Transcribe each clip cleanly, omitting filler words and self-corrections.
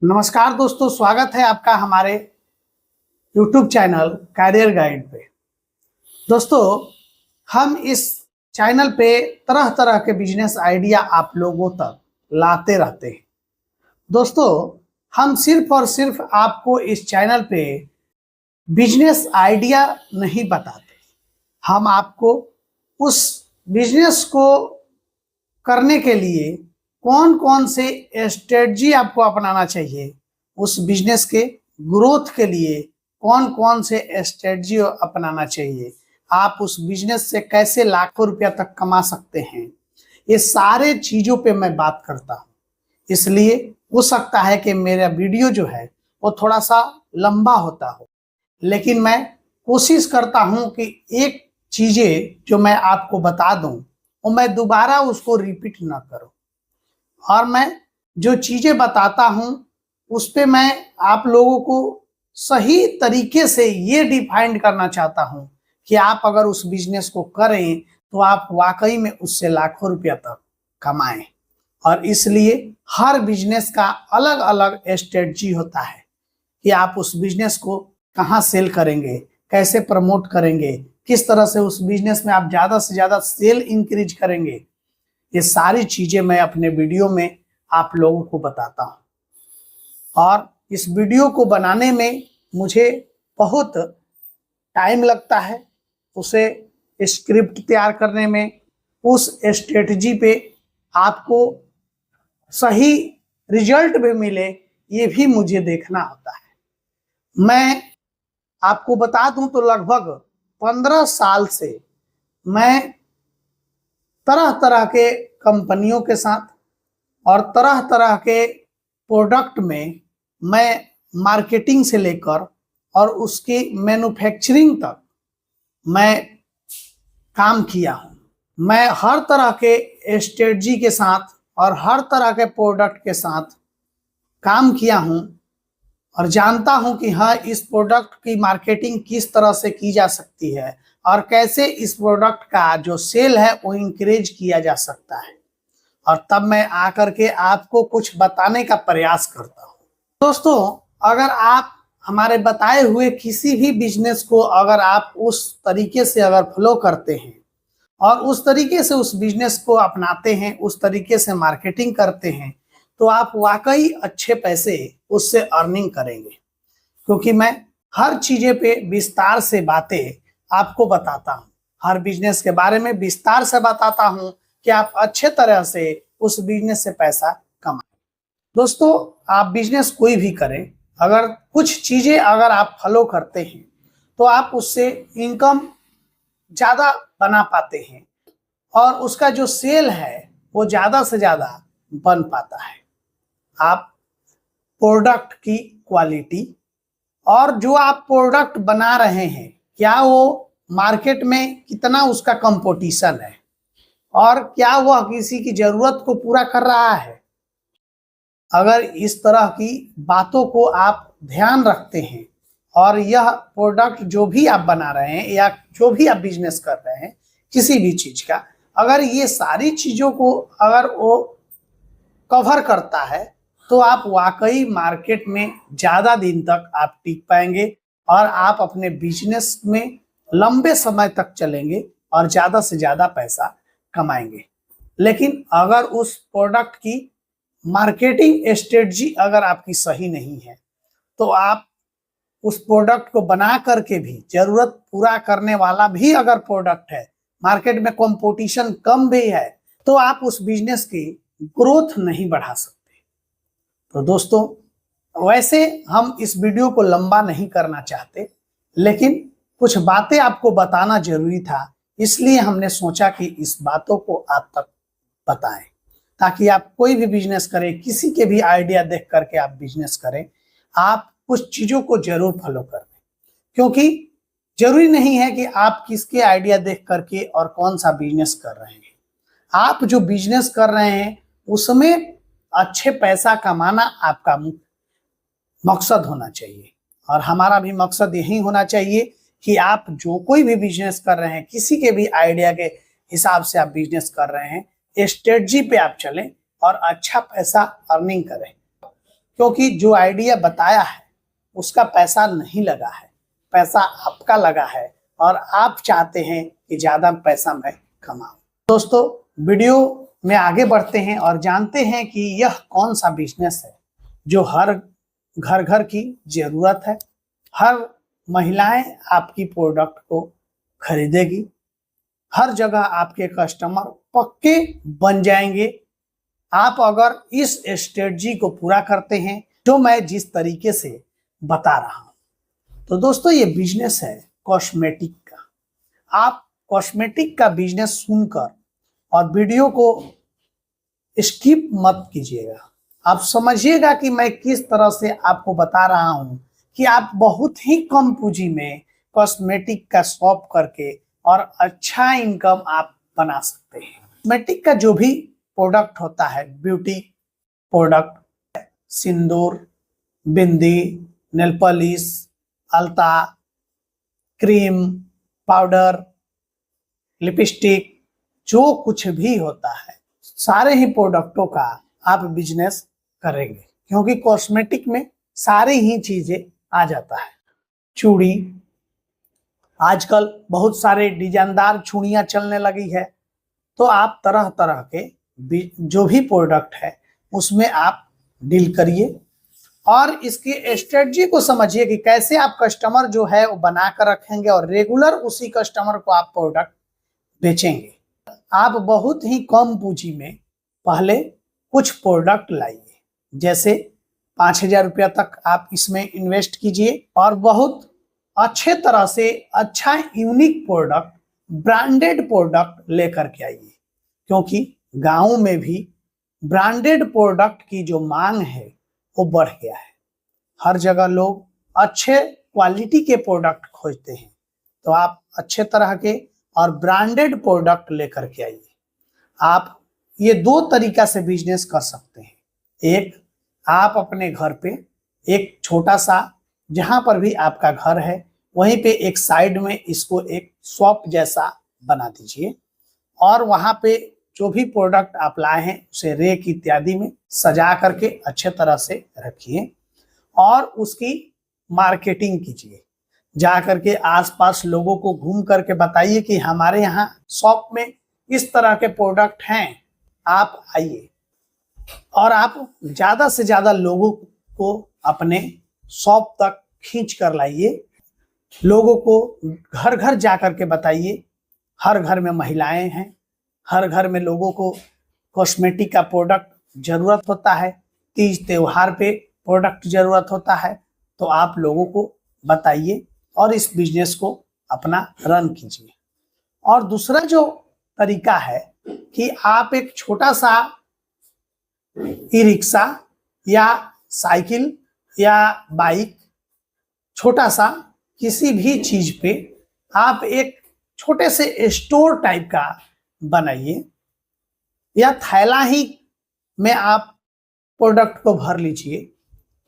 नमस्कार दोस्तों, स्वागत है आपका हमारे YouTube चैनल कैरियर गाइड पे। दोस्तों, हम इस चैनल पे तरह तरह के बिजनेस आइडिया आप लोगों तक लाते रहते हैं। दोस्तों, हम सिर्फ और सिर्फ आपको इस चैनल पे बिजनेस आइडिया नहीं बताते, हम आपको उस बिजनेस को करने के लिए कौन कौन से स्ट्रेटजी आपको अपनाना चाहिए, उस बिजनेस के ग्रोथ के लिए कौन कौन से स्ट्रेटजी अपनाना चाहिए, आप उस बिजनेस से कैसे लाखों रुपया तक कमा सकते हैं, ये सारे चीजों पे मैं बात करता हूँ। इसलिए हो सकता है कि मेरा वीडियो जो है वो थोड़ा सा लंबा होता हो, लेकिन मैं कोशिश करता हूं कि एक चीजें जो मैं आपको बता दूं वो मैं दोबारा उसको रिपीट ना करूं, और मैं जो चीजें बताता हूं उस पे मैं आप लोगों को सही तरीके से ये डिफाइन करना चाहता हूं कि आप अगर उस बिजनेस को करें तो आप वाकई में उससे लाखों रुपया तक कमाएं। और इसलिए हर बिजनेस का अलग अलग स्ट्रेटजी होता है कि आप उस बिजनेस को कहाँ सेल करेंगे, कैसे प्रमोट करेंगे, किस तरह से उस बिजनेस में आप ज्यादा से ज्यादा सेल इंक्रीज करेंगे। ये सारी चीजें मैं अपने वीडियो में आप लोगों को बताता हूं, और इस वीडियो को बनाने में मुझे बहुत टाइम लगता है, उसे स्क्रिप्ट तैयार करने में, उस स्ट्रेटजी पे आपको सही रिजल्ट भी मिले ये भी मुझे देखना होता है। मैं आपको बता दूं तो लगभग 15 साल से मैं तरह तरह के कंपनियों के साथ और तरह तरह के प्रोडक्ट में मैं मार्केटिंग से लेकर और उसकी मैन्युफैक्चरिंग तक मैं काम किया हूं। मैं हर तरह के स्ट्रेटजी के साथ और हर तरह के प्रोडक्ट के साथ काम किया हूं और जानता हूं कि हाँ, इस प्रोडक्ट की मार्केटिंग किस तरह से की जा सकती है और कैसे इस प्रोडक्ट का जो सेल है वो इंक्रीज किया जा सकता है, और तब मैं आकर के आपको कुछ बताने का प्रयास करता हूं। दोस्तों, अगर आप हमारे बताए हुए किसी भी बिजनेस को अगर आप उस तरीके से अगर फॉलो करते हैं और उस तरीके से उस बिजनेस को अपनाते हैं, उस तरीके से मार्केटिंग करते हैं, तो आप वाकई अच्छे पैसे उससे अर्निंग करेंगे। क्योंकि मैं हर चीजें पे विस्तार से बातें आपको बताता हूँ, हर बिजनेस के बारे में विस्तार से बताता हूँ कि आप अच्छे तरह से उस बिजनेस से पैसा कमाएं। दोस्तों, आप बिजनेस कोई भी करें, अगर कुछ चीजें अगर आप फॉलो करते हैं तो आप उससे इनकम ज्यादा बना पाते हैं और उसका जो सेल है वो ज्यादा से ज्यादा बन पाता है। आप प्रोडक्ट की क्वालिटी और जो आप प्रोडक्ट बना रहे हैं, क्या वो मार्केट में कितना उसका कंपटीशन है और क्या वह किसी की जरूरत को पूरा कर रहा है, अगर इस तरह की बातों को आप ध्यान रखते हैं और यह प्रोडक्ट जो भी आप बना रहे हैं या जो भी आप बिजनेस कर रहे हैं किसी भी चीज का, अगर ये सारी चीजों को अगर वो कवर करता है तो आप वाकई मार्केट में ज्यादा दिन तक आप टिक पाएंगे और आप अपने बिजनेस में लंबे समय तक चलेंगे और ज्यादा से ज्यादा पैसा कमाएंगे। लेकिन अगर उस प्रोडक्ट की मार्केटिंग स्ट्रेटजी अगर आपकी सही नहीं है तो आप उस प्रोडक्ट को बना करके भी, जरूरत पूरा करने वाला भी अगर प्रोडक्ट है, मार्केट में कंपटीशन कम भी है, तो आप उस बिजनेस की ग्रोथ नहीं बढ़ा सकते। तो दोस्तों, वैसे हम इस वीडियो को लंबा नहीं करना चाहते, लेकिन कुछ बातें आपको बताना जरूरी था, इसलिए हमने सोचा कि इस बातों को आप तक बताएं, ताकि आप कोई भी बिजनेस करें, किसी के भी आइडिया देख करके आप बिजनेस करें, आप कुछ चीजों को जरूर फॉलो करें। क्योंकि जरूरी नहीं है कि आप किसके आइडिया देख करके और कौन सा बिजनेस कर रहे हैं, आप जो बिजनेस कर रहे हैं उसमें अच्छे पैसा कमाना आपका मकसद होना चाहिए, और हमारा भी मकसद यही होना चाहिए कि आप जो कोई भी बिजनेस कर रहे हैं, किसी के भी आइडिया के हिसाब से आप बिजनेस कर रहे हैं, स्ट्रेटजी पे आप चलें और अच्छा पैसा अर्निंग करें। क्योंकि जो आइडिया बताया है उसका पैसा नहीं लगा है, पैसा आपका लगा है और आप चाहते हैं कि ज़्यादा पैसा मैं कमाऊं। दोस्तों, वीडियो में आगे बढ़ते हैं और जानते हैं कि यह कौन सा बिजनेस है जो हर घर घर की ज़रूरत है। हर महिलाएं आपकी प्रोडक्ट को खरीदेगी, हर जगह आपके कस्टमर पक्के बन जाएंगे आप अगर इस स्ट्रेटजी को पूरा करते हैं जो मैं जिस तरीके से बता रहा हूं। तो दोस्तों, ये बिजनेस है कॉस्मेटिक का। आप कॉस्मेटिक का बिजनेस सुनकर और वीडियो को स्किप मत कीजिएगा। आप समझिएगा कि मैं किस तरह से आपको बता रहा हूं कि आप बहुत ही कम पूंजी में कॉस्मेटिक का शॉप करके और अच्छा इनकम आप बना सकते हैं। कॉस्मेटिक का जो भी प्रोडक्ट होता है, beauty product, sindoor, bindi, nail polish, अलता, क्रीम, पाउडर, लिपस्टिक, जो कुछ भी होता है सारे ही प्रोडक्टों का आप बिजनेस करेंगे, क्योंकि कॉस्मेटिक में सारी ही चीजें आ जाता है। चूड़ी, आजकल बहुत सारे डिजाइनदार चूड़ियां चलने लगी है, तो आप तरह तरह के जो भी प्रोडक्ट है उसमें आप डील करिए और इसकी स्ट्रेटजी को समझिए कि कैसे आप कस्टमर जो है वो बना कर रखेंगे और रेगुलर उसी कस्टमर को आप प्रोडक्ट बेचेंगे। आप बहुत ही कम पूंजी में पहले कुछ प्रोडक्ट लाइए, जैसे 5,000 रुपया तक आप इसमें इन्वेस्ट कीजिए और बहुत अच्छे तरह से अच्छा यूनिक प्रोडक्ट, ब्रांडेड प्रोडक्ट लेकर के आइए, क्योंकि गांव में भी ब्रांडेड प्रोडक्ट की जो मांग है वो बढ़ गया है। हर जगह लोग अच्छे क्वालिटी के प्रोडक्ट खोजते हैं, तो आप अच्छे तरह के और ब्रांडेड प्रोडक्ट लेकर के आइए। आप ये दो तरीका से बिजनेस कर सकते हैं। एक, आप अपने घर पे एक छोटा सा, जहां पर भी आपका घर है वहीं पे एक साइड में इसको एक शॉप जैसा बना दीजिए और वहां पे जो भी प्रोडक्ट आप लाए हैं उसे रेक इत्यादि में सजा करके अच्छे तरह से रखिए और उसकी मार्केटिंग कीजिए। जा करके आसपास लोगों को घूम करके बताइए कि हमारे यहाँ शॉप में इस तरह के प्रोडक्ट हैं, आप आइए। और आप ज़्यादा से ज़्यादा लोगों को अपने शॉप तक खींच कर लाइए, लोगों को घर घर जा कर के बताइए। हर घर में महिलाएं हैं, हर घर में लोगों को कॉस्मेटिक का प्रोडक्ट ज़रूरत होता है, तीज त्योहार पे प्रोडक्ट ज़रूरत होता है, तो आप लोगों को बताइए और इस बिजनेस को अपना रन कीजिए। और दूसरा जो तरीका है कि आप एक छोटा सा ई रिक्शा या साइकिल या बाइक, छोटा सा किसी भी चीज पे आप एक छोटे से स्टोर टाइप का बनाइए या थैला ही में आप प्रोडक्ट को भर लीजिए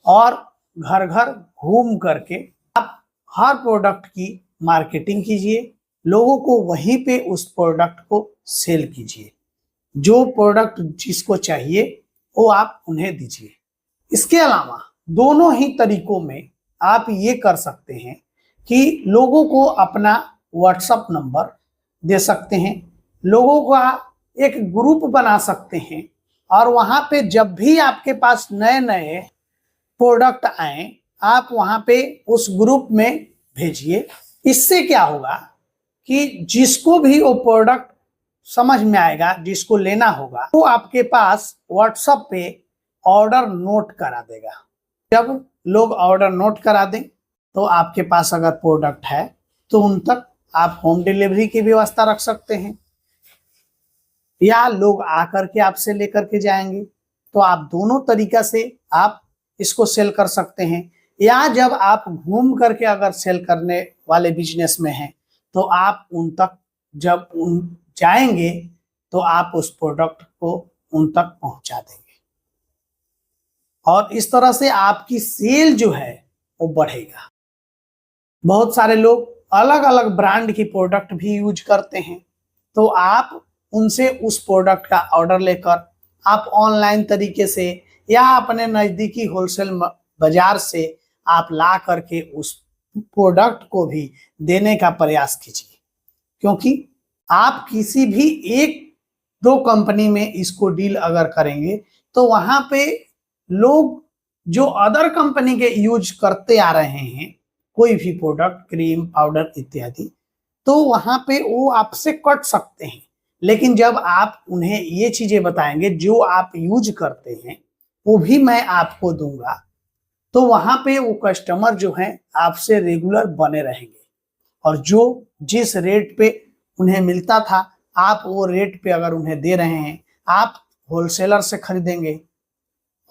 और घर घर घूम करके आप हर प्रोडक्ट की मार्केटिंग कीजिए, लोगों को वहीं पे उस प्रोडक्ट को सेल कीजिए। जो प्रोडक्ट जिसको चाहिए वो आप उन्हें दीजिए। इसके अलावा दोनों ही तरीकों में आप ये कर सकते हैं कि लोगों को अपना व्हाट्सएप नंबर दे सकते हैं, लोगों का एक ग्रुप बना सकते हैं और वहाँ पे जब भी आपके पास नए नए प्रोडक्ट आए आप वहाँ पे उस ग्रुप में भेजिए। इससे क्या होगा कि जिसको भी वो प्रोडक्ट समझ में आएगा, जिसको लेना होगा, वो आपके पास व्हाट्सएप पे ऑर्डर नोट करा देगा। जब लोग ऑर्डर नोट करा दें तो आपके पास अगर प्रोडक्ट है तो उन तक आप होम डिलीवरी की व्यवस्था रख सकते हैं या लोग आकर के आपसे लेकर के जाएंगे। तो आप दोनों तरीका से आप इसको सेल कर सकते हैं। या जब आप घूम करके अगर सेल करने वाले बिजनेस में हैं तो आप उन तक जब उन जाएंगे तो आप उस प्रोडक्ट को उन तक पहुंचा देंगे और इस तरह से आपकी सेल जो है वो बढ़ेगा। बहुत सारे लोग अलग अलग ब्रांड की प्रोडक्ट भी यूज करते हैं, तो आप उनसे उस प्रोडक्ट का ऑर्डर लेकर आप ऑनलाइन तरीके से या अपने नजदीकी होलसेल बाजार से आप ला करके उस प्रोडक्ट को भी देने का प्रयास कीजिए, क्योंकि आप किसी भी एक दो कंपनी में इसको डील अगर करेंगे तो वहां पे लोग जो अदर कंपनी के यूज करते आ रहे हैं कोई भी प्रोडक्ट, क्रीम, पाउडर इत्यादि, तो वहां पे वो आपसे कट सकते हैं। लेकिन जब आप उन्हें ये चीजें बताएंगे जो आप यूज करते हैं वो भी मैं आपको दूंगा, तो वहां पे वो कस्टमर जो है आपसे रेगुलर बने रहेंगे। और जो जिस रेट पे उन्हें मिलता था आप वो रेट पे अगर उन्हें दे रहे हैं, आप होलसेलर से खरीदेंगे,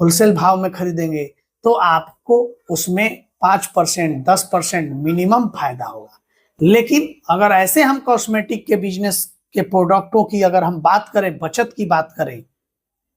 होलसेल भाव में खरीदेंगे, तो आपको उसमें 5% 10% मिनिमम फायदा होगा। लेकिन अगर ऐसे हम कॉस्मेटिक के बिजनेस के प्रोडक्टों की अगर हम बात करें, बचत की बात करें,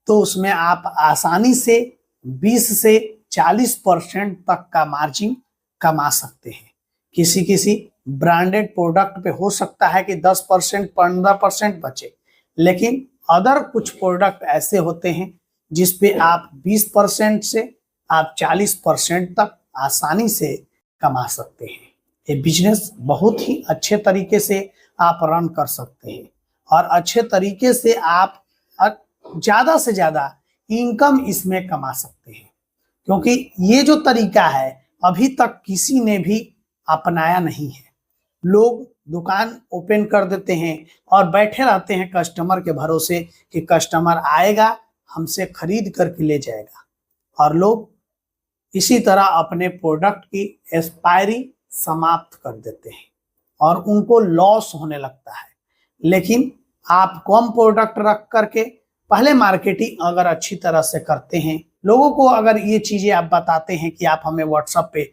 तो उसमें आप आसानी से 20 से 40% तक का मार्जिन कमा सकते हैं। किसी किसी ब्रांडेड प्रोडक्ट पे हो सकता है कि 10% 15% बचे, लेकिन अदर कुछ प्रोडक्ट ऐसे होते हैं जिसपे आप 20% से आप 40% तक आसानी से कमा सकते हैं। ये बिजनेस बहुत ही अच्छे तरीके से आप रन कर सकते हैं और अच्छे तरीके से आप ज्यादा से ज्यादा इनकम इसमें कमा सकते हैं, क्योंकि ये जो तरीका है अभी तक किसी ने भी अपनाया नहीं है। लोग दुकान ओपन कर देते हैं और बैठे रहते हैं कस्टमर के भरोसे कि कस्टमर आएगा हमसे खरीद करके ले जाएगा, और लोग इसी तरह अपने प्रोडक्ट की एक्सपायरी समाप्त कर देते हैं और उनको लॉस होने लगता है। लेकिन आप कम प्रोडक्ट रख करके पहले मार्केटिंग अगर अच्छी तरह से करते हैं, लोगों को अगर ये चीजें आप बताते हैं कि आप हमें व्हाट्सएप पे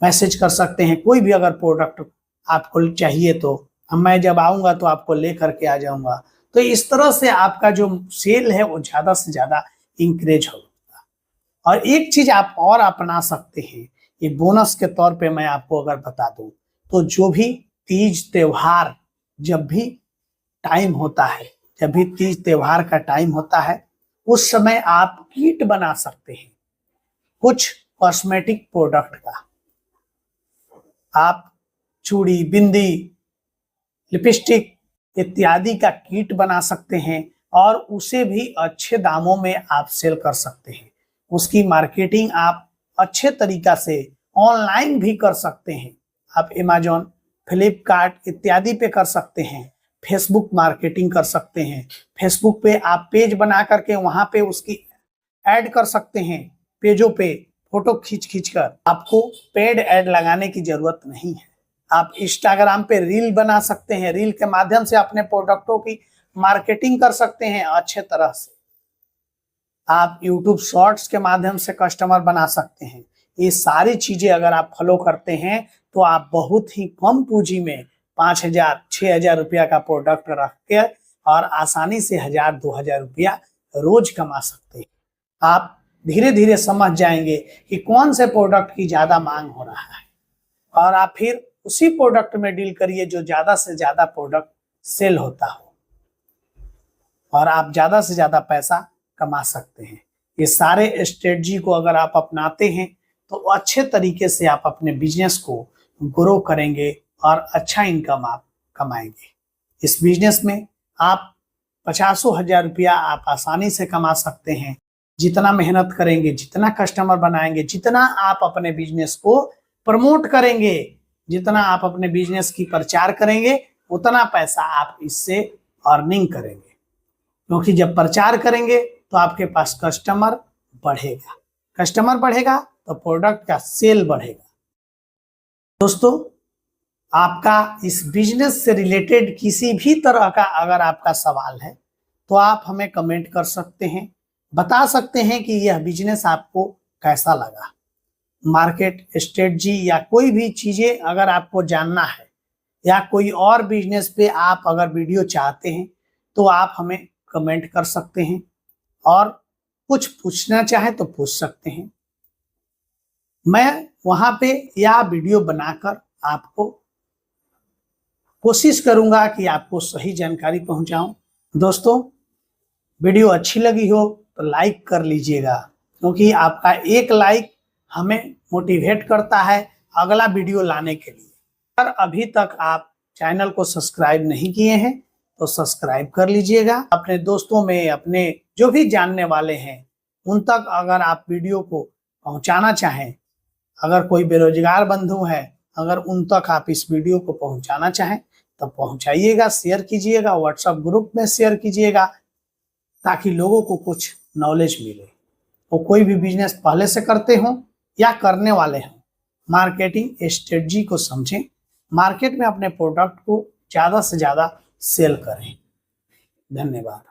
मैसेज कर सकते हैं, कोई भी अगर प्रोडक्ट आपको चाहिए तो मैं जब आऊंगा तो आपको ले करके आ जाऊंगा, तो इस तरह से आपका जो सेल है वो ज्यादा से ज्यादा इंक्रीज होगा। और एक चीज आप और अपना सकते हैं, ये बोनस के तौर पे मैं आपको अगर बता दूं, तो जो भी तीज त्योहार जब भी टाइम होता है, जब भी तीज त्योहार का टाइम होता है, उस समय आप किट बना सकते हैं कुछ कॉस्मेटिक प्रोडक्ट का। आप चूड़ी, बिंदी, लिपस्टिक इत्यादि का किट बना सकते हैं और उसे भी अच्छे दामों में आप सेल कर सकते हैं। उसकी मार्केटिंग आप अच्छे तरीका से ऑनलाइन भी कर सकते हैं। आप अमेजॉन, फ्लिपकार्ट इत्यादि पे कर सकते हैं। फेसबुक मार्केटिंग कर सकते हैं। फेसबुक पे आप पेज बना करके वहां पे उसकी ऐड कर सकते हैं। पेजों पे फोटो खींच खींच कर, आपको पेड ऐड लगाने की जरूरत नहीं है। आप इंस्टाग्राम पे रील बना सकते हैं, रील के माध्यम से अपने प्रोडक्टों की मार्केटिंग कर सकते हैं अच्छे तरह से। आप यूट्यूब शॉर्ट्स के माध्यम से कस्टमर बना सकते हैं। ये सारी चीजें अगर आप फॉलो करते हैं तो आप बहुत ही कम पूंजी में 5,000 6,000 रुपया का प्रोडक्ट रख के और आसानी से 1,000 2,000 रुपया रोज कमा सकते हैं। आप धीरे धीरे समझ जाएंगे कि कौन से प्रोडक्ट की ज्यादा मांग हो रहा है और आप फिर उसी प्रोडक्ट में डील करिए जो ज्यादा से ज्यादा प्रोडक्ट सेल होता हो और आप ज्यादा से ज्यादा पैसा कमा सकते हैं। ये सारे स्ट्रेटजी को अगर आप अपनाते हैं तो अच्छे तरीके से आप अपने बिजनेस को ग्रो करेंगे और अच्छा इनकम आप कमाएंगे। इस बिजनेस में आप 50,000 रुपया आप आसानी से कमा सकते हैं। जितना मेहनत करेंगे, जितना कस्टमर बनाएंगे, जितना आप अपने बिजनेस को प्रमोट करेंगे, जितना आप अपने बिजनेस की प्रचार करेंगे, उतना पैसा आप इससे अर्निंग करेंगे। क्योंकि जब प्रचार करेंगे तो आपके पास कस्टमर बढ़ेगा, कस्टमर बढ़ेगा तो प्रोडक्ट का सेल बढ़ेगा। दोस्तों, आपका इस बिजनेस से रिलेटेड किसी भी तरह का अगर आपका सवाल है तो आप हमें कमेंट कर सकते हैं, बता सकते हैं कि यह बिजनेस आपको कैसा लगा। मार्केट स्ट्रेटजी या कोई भी चीजें अगर आपको जानना है या कोई और बिजनेस पे आप अगर वीडियो चाहते हैं तो आप हमें कमेंट कर सकते हैं और कुछ पूछना चाहे तो पूछ सकते हैं। मैं वहां पे या वीडियो बनाकर आपको कोशिश करूंगा कि आपको सही जानकारी पहुंचाऊं। दोस्तों, वीडियो अच्छी लगी हो तो लाइक कर लीजिएगा क्योंकि आपका एक लाइक हमें मोटिवेट करता है अगला वीडियो लाने के लिए। अगर अभी तक आप चैनल को सब्सक्राइब नहीं किए हैं तो सब्सक्राइब कर लीजिएगा। अपने दोस्तों में, अपने जो भी जानने वाले हैं उन तक अगर आप वीडियो को पहुंचाना चाहें, अगर कोई बेरोजगार बंधु है, अगर उन तक आप इस वीडियो को पहुंचाना चाहें तो पहुंचाइएगा, शेयर कीजिएगा, व्हाट्सएप ग्रुप में शेयर कीजिएगा ताकि लोगों को कुछ नॉलेज मिले। वो कोई भी बिजनेस पहले से करते हों या करने वाले हों, मार्केटिंग स्ट्रेटजी को समझें, मार्केट में अपने प्रोडक्ट को ज़्यादा से ज़्यादा सेल करें। धन्यवाद।